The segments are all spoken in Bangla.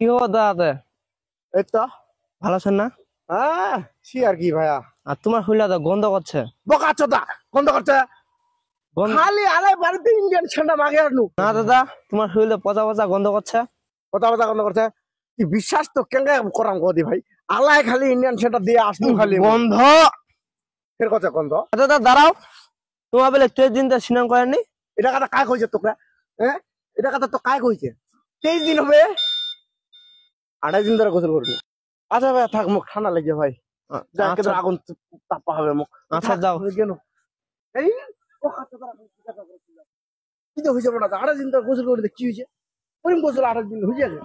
কি খবর দাদা? এই তো ভালো আছেন না? হ্যাঁ সি আর কি ভাইয়া। আর তোমার শরীরটা তো গন্ধ করছে। বোকাচোদা গন্ধ করছে খালি আলাই বাড়িতে ইন্ডিয়ান ছেন্ডা মাগে আনু না দাদা, তোমার শরীরে পচা পচা গন্ধ করছে। কথা কথা গন্ধ করছে। কি বিশ্বাস তো কেঙ্গা করাম গদি ভাই, আলাই খালি ইন্ডিয়ান ছেন্ডা দিয়ে আসনু খালি গন্ধ। ফের কথা গন্ধ। দাদা দাঁড়াও, তোমার বেলা 23 দিন তো স্নান করেননি? এটা কথা কায় কইছে তোকরা? হ্যাঁ এটা কথা তো কায় কইছে? 23 দিন হবে, 28 দিন ধরে গোসল করবি। আচ্ছা ভাই থাক, মুখ ঠান্ডা লেগে ভাই, যা আচ্ছা। কেন আগুন তাপা হবে মুখ। আচ্ছা যাও। কেন এই কি তো হয়ে যাবো না, 28 দিন ধরে গোসল করে কি হয়েছে? ওরকম গোসল 28 দিন হয়ে যাবে।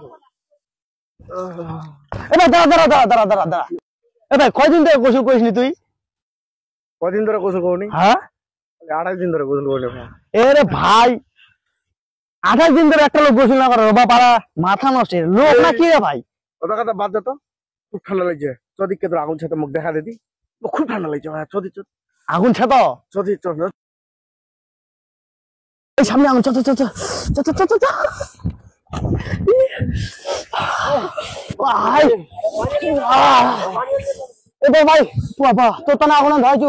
এবার দাঁড়া দাঁড়া দাঁড়া দাঁড়া দাঁড়া দাঁড়া। এ ভাই কয়দিন ধরে গোসল করিসনি তুই? কদিন ধরে গোসল করনি? হ্যাঁ 28 দিন ধরে গোসল করনি ভাই। এরে ভাই, 28 দিন ধরে একটা লোক গোসল না করে বাবা, মাথা নষ্ট লোক না কি রে ভাই? ওটা কথা বাদ দে তো, খুব ঠান্ডা লাগছে। চদিককে তোর আগুন ছাতে মুখ দেখা দিদি, খুব ঠান্ডা লাগছে ভাই। চদি আগুন ছেত চদি এই সামনে আগুন, চল চল চল চল চল চল চল চল। ভাই এ ভাই বাবা, তোর তো না আগুন ধরাইছু।